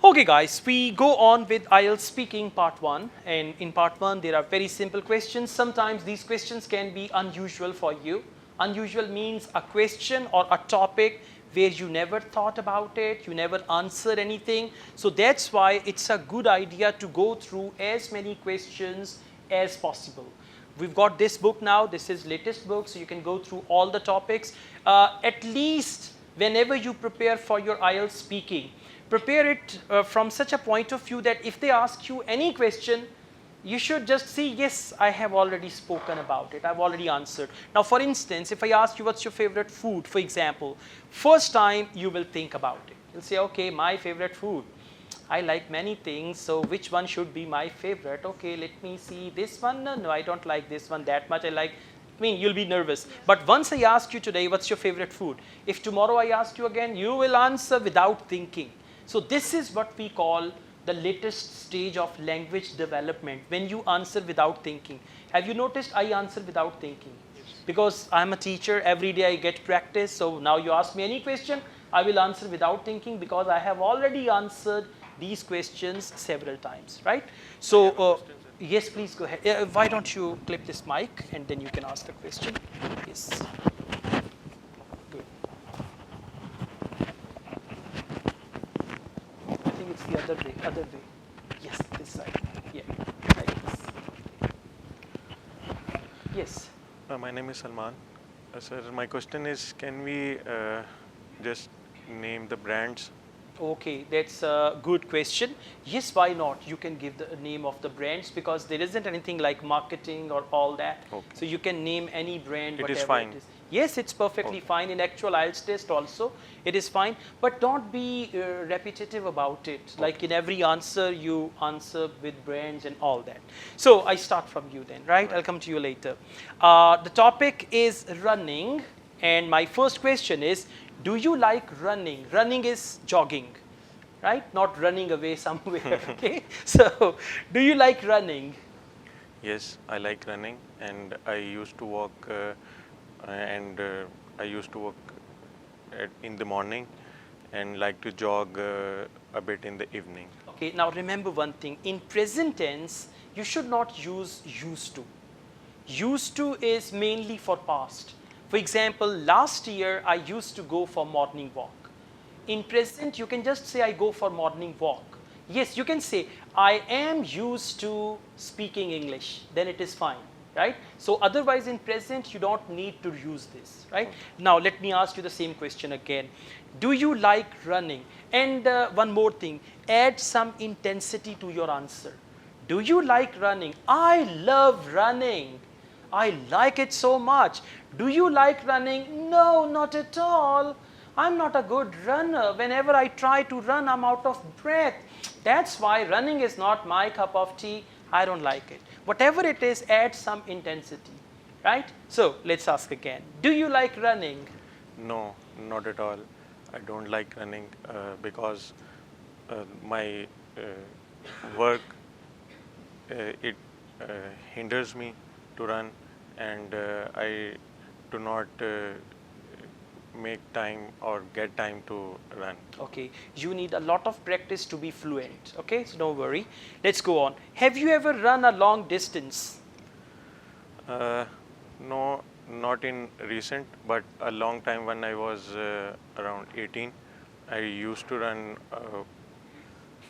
Okay guys, we go on with IELTS speaking part 1, and in part 1 there are very simple questions. Sometimes these questions can be unusual for you. Unusual means a question or a topic where you never thought about it, you never answered anything. So that's why it's a good idea to go through as many questions as possible. We've got this book now, this is latest book, so you can go through all the topics. At least whenever you prepare for your IELTS speaking, prepare it from such a point of view that if they ask you any question, you should just see, yes, I have already spoken about it, I've already answered. Now, for instance, if I ask you what's your favorite food, for example, first time you will think about it. You'll say, okay, my favorite food. I like many things, so which one should be my favorite? Okay, let me see this one. No, I don't like this one that much. I mean, you'll be nervous. But once I ask you today, what's your favorite food? If tomorrow I ask you again, you will answer without thinking. So this is what we call the latest stage of language development, when you answer without thinking. Have you noticed I answer without thinking? Yes. Because I'm a teacher, every day I get practice, so now you ask me any question, I will answer without thinking because I have already answered these questions several times, right? So, yes, please go ahead. Why don't you clip this mic and then you can ask the question. Yes. It's the other way. Yes, this side. Yeah, like this. Yes. My name is Salman. Sir, my question is, can we just name the brands? Okay, that's a good question. Yes, why not? You can give the name of the brands because there isn't anything like marketing or all that. Okay. So you can name any brand, whatever it is fine. It is. Yes, it's perfectly fine. In actual IELTS test also, it is fine. But don't be repetitive about it. Okay. Like in every answer, you answer with brands and all that. So I start from you then, right? I'll come to you later. The topic is running. And my first question is, do you like running? Running is jogging, right? Not running away somewhere, okay? So, do you like running? Yes, I like running, and I used to walk in the morning and like to jog a bit in the evening. Okay, now remember one thing. In present tense, you should not use used to. Used to is mainly for past. For example, last year I used to go for morning walk. In present, you can just say I go for morning walk. Yes, you can say I am used to speaking English, then it is fine, right? So otherwise in present, you don't need to use this, right? Okay. Now let me ask you the same question again. Do you like running? And one more thing, add some intensity to your answer. Do you like running? I love running. I like it so much. Do you like running? No, not at all. I'm not a good runner. Whenever I try to run, I'm out of breath. That's why running is not my cup of tea. I don't like it. Whatever it is, add some intensity, right? So let's ask again. Do you like running? No, not at all. I don't like running because my work, it hinders me to run, and I do not make time or get time to run. Okay, you need a lot of practice to be fluent. Okay, so don't worry. Let's go on. Have you ever run a long distance? No, not in recent, but a long time when I was around 18. I used to run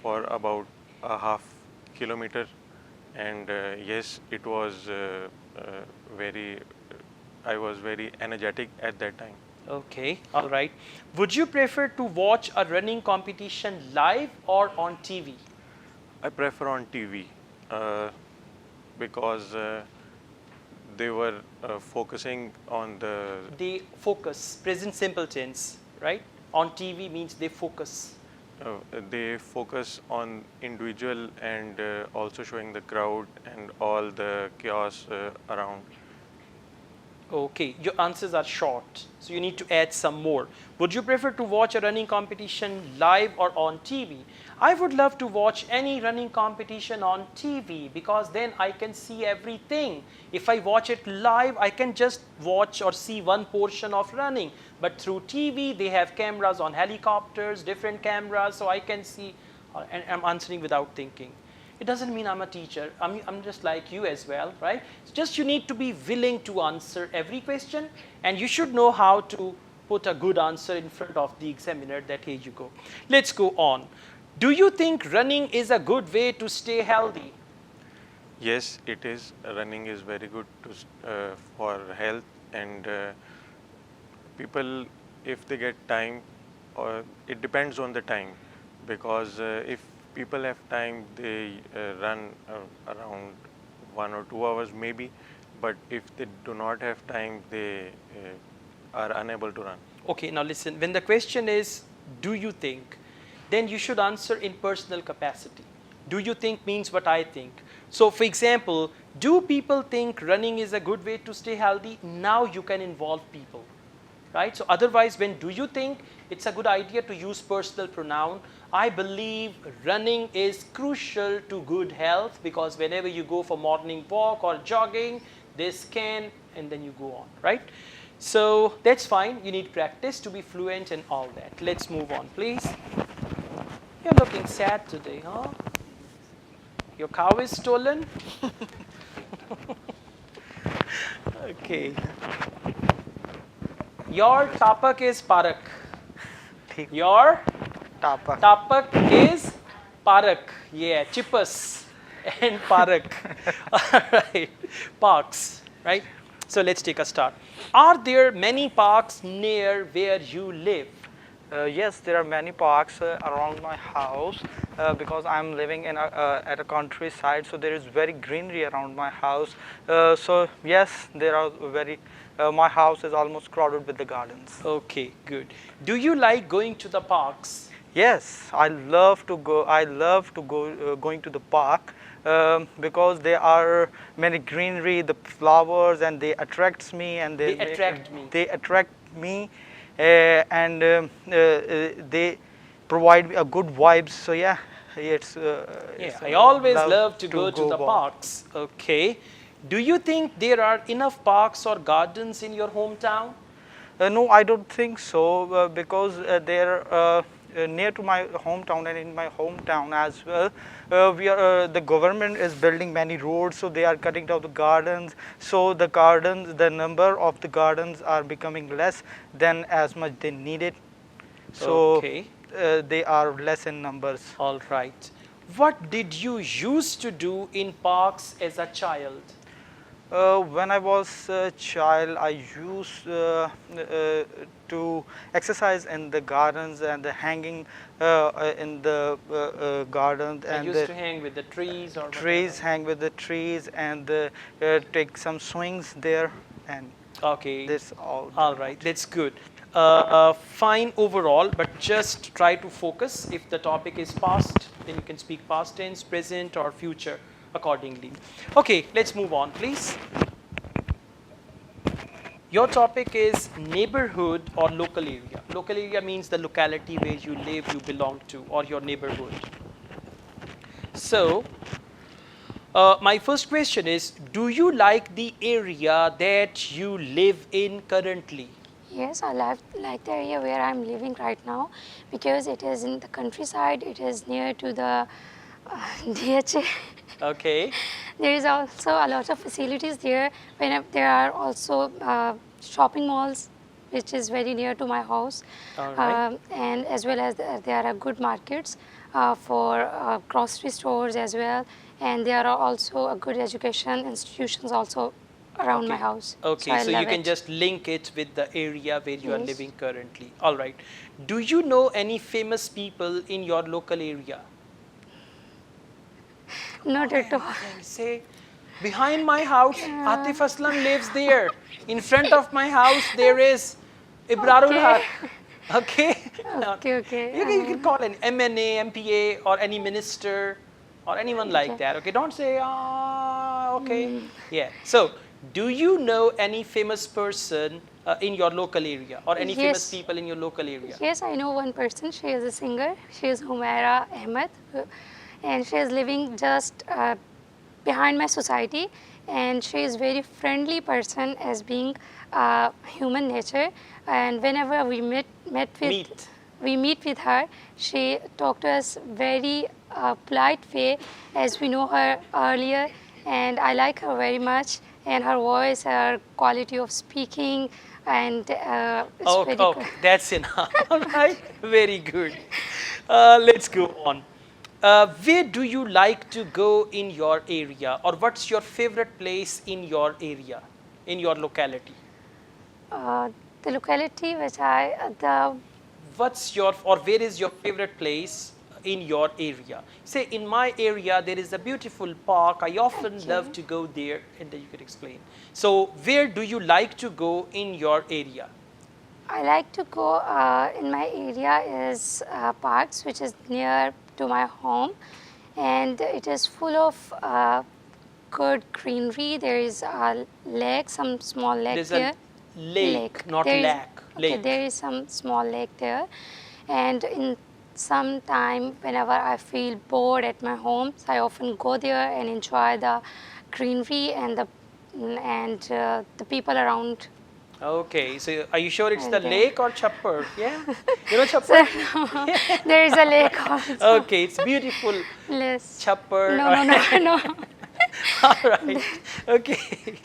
for about a half kilometer, and yes, it was I was very energetic at that time. Okay, all right. Would you prefer to watch a running competition live or on TV? I prefer on TV because they were focusing on the... They focus, present simple tense, right? On TV means they focus. They focus on individual and also showing the crowd and all the chaos around. Okay, your answers are short, so you need to add some more. Would you prefer to watch a running competition live or on TV? I would love to watch any running competition on TV because then I can see everything. If I watch it live, I can just watch or see one portion of running. But through TV, they have cameras on helicopters, different cameras, so I can see and I'm answering without thinking. It doesn't mean I'm a teacher. I'm just like you as well, right? It's just you need to be willing to answer every question, and you should know how to put a good answer in front of the examiner that here you go. Let's go on. Do you think running is a good way to stay healthy? Yes, it is. Running is very good for health, and people, if they get time, or it depends on the time, because if people have time, they run around 1 or 2 hours maybe, but if they do not have time, they are unable to run. Okay, now listen, when the question is, do you think, then you should answer in personal capacity. Do you think means what I think. So for example, do people think running is a good way to stay healthy? Now you can involve people, right? So otherwise, when do you think, it's a good idea to use personal pronoun. I believe running is crucial to good health, because whenever you go for morning walk or jogging, this can, and then you go on, right? So that's fine. You need practice to be fluent and all that. Let's move on, please. You're looking sad today, huh? Your cow is stolen? Okay. Your tapak is parak. Your tapak is parak. Yeah, chippas and parak. All right, parks, right? So let's take a start. Are there many parks near where you live? Yes, there are many parks around my house because I'm living in at a countryside, so there is very greenery around my house. So yes, there are very. My house is almost crowded with the gardens. Okay, good. Do you like going to the parks? Yes, I love to go. Going to the park because there are many greenery, the flowers, and they attracts me, and They attract me. They attract me, and they provide a good vibes. So yeah, it's. Yeah, I always love to go to the parks. Okay. Do you think there are enough parks or gardens in your hometown? No, I don't think so because they're near to my hometown, and in my hometown as well. The government is building many roads, so they are cutting down the gardens. So the number of the gardens are becoming less than as much they needed. So okay. They are less in numbers. All right. What did you used to do in parks as a child? When I was a child, I used to exercise in the gardens and the hanging in the gardens. I used to hang with the trees or trees, hang with the trees, and take some swings there. And okay. This all. All right, that's good. Fine overall, but just try to focus. If the topic is past, then you can speak past tense, present, or future accordingly. Okay, let's move on, please. Your topic is neighborhood or local area. Local area means the locality where you live, you belong to, or your neighborhood. So, my first question is, do you like the area that you live in currently? Yes, I like the area where I'm living right now because it is in the countryside. It is near to the DHA. Okay. There is also a lot of facilities there. There are also shopping malls, which is very near to my house. All right. And as well as there are good markets for grocery stores as well. And there are also a good education institutions also around my house. Okay, so you can just link it with the area where you are living currently. All right. Do you know any famous people in your local area? Not at all. Say, behind my house, Atif Aslam lives there. In front of my house, there is Ibrarul Haq. Okay? Okay. You can call an MNA, MPA, or any minister, or anyone like that. Okay, don't say, okay. Yeah. So, do you know any famous person in your local area, or any famous people in your local area? Yes, I know one person. She is a singer. She is Humaira Ahmed. And she is living just behind my society, and she is very friendly person as being human nature. And whenever we met with we meet with her, she talked to us very polite way, as we know her earlier, and I like her very much, and her voice, her quality of speaking, and it's Oh, very good. okay, that's enough. All right, very good. Let's go on. Where do you like to go in your area, or what's your favorite place in your area, in your locality? The locality which What's your, or where is your favorite place in your area? Say in my area there is a beautiful park. I often love to go there, and then you could explain. So where do you like to go in your area? I like to go in my area is parks, which is near to my home, and it is full of good greenery. There is a lake, some small lake There's there. a lake, not There is- lack. Okay, Lake. there is some small lake there, and in some time whenever I feel bored at my home, so I often go there and enjoy the greenery and the people around. Okay, so are you sure it's the And then- lake or Chappar? Yeah, you know Chappar. There is a lake also. Okay, it's beautiful. Yes. Chappar. No, no. All right. Okay.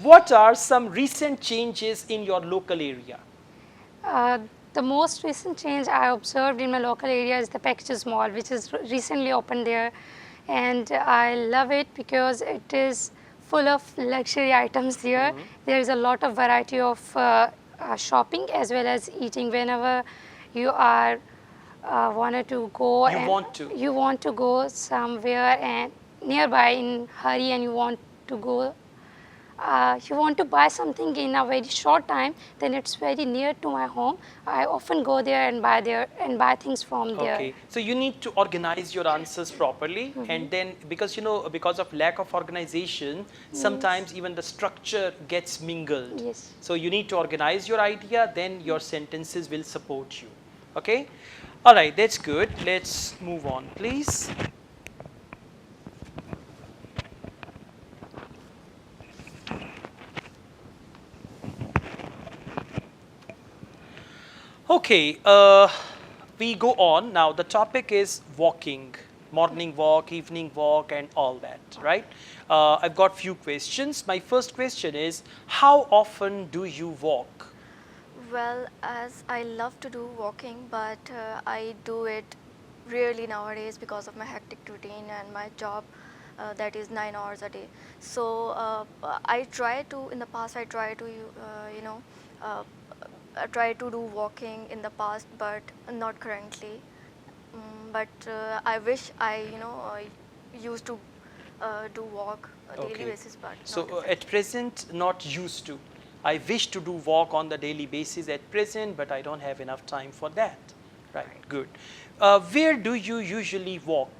What are some recent changes in your local area? The most recent change I observed in my local area is the Packages Mall, which is recently opened there, and I love it because it is full of luxury items there. There is a lot of variety of shopping as well as eating. Whenever you are wanted to go, you want to go somewhere and nearby in hurry, and you want to go. You want to buy something in a very short time, then it's very near to my home. I often go there and buy things from there. Okay, so you need to organize your answers properly, and then because because of lack of organization, sometimes even the structure gets mingled. Yes. So you need to organize your idea, then your sentences will support you. Okay, all right, that's good. Let's move on, please. Okay, we go on. Now the topic is walking, morning walk, evening walk, and all that, right? I've got few questions. My first question is, how often do you walk? Well, as I love to do walking, but I do it rarely nowadays because of my hectic routine and my job that is 9 hours a day. So I try to, in the past, I try to, try to do walking in the past, but not currently. But I wish I, used to do walk on a daily basis, but So not at present, not used to. I wish to do walk on the daily basis at present, but I don't have enough time for that. Right, good. Where do you usually walk?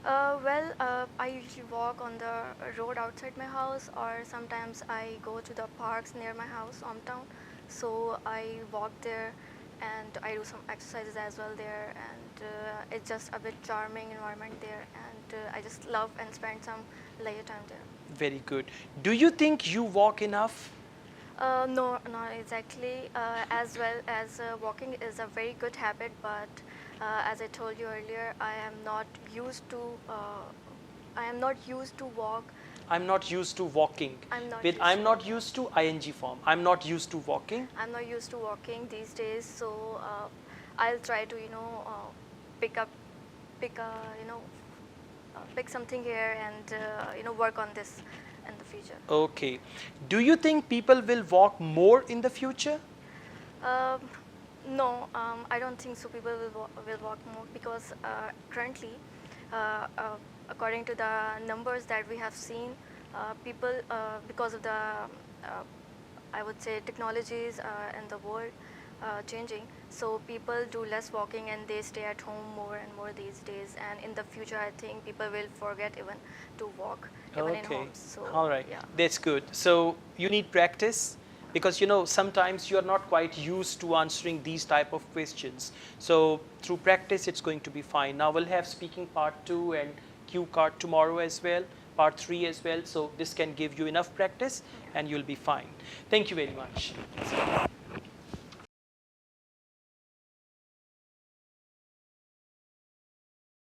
I usually walk on the road outside my house, or sometimes I go to the parks near my house, hometown. So I walk there, and I do some exercises as well there, and it's just a bit charming environment there, and I just love and spend some leisure time there. Very good. Do you think you walk enough? No, not exactly. As well as walking is a very good habit, but as I told you earlier, I am not used to. I am not used to walk. I'm not used to walking. I'm not used to ing form. I'm not used to walking. I'm not used to walking these days, so I'll try to pick something here and work on this in the future. Okay. Do you think people will walk more in the future? No, I don't think so. People will walk more because currently, according to the numbers that we have seen, people because of the I would say technologies and the world changing, so people do less walking and they stay at home more and more these days. And in the future, I think people will forget even to walk even in homes. So, all right, yeah. that's good. So you need practice, because sometimes you are not quite used to answering these type of questions. So through practice, it's going to be fine. now we'll have speaking part 2 and cue card tomorrow as well, part 3 as well. So this can give you enough practice and you'll be fine. Thank you very much.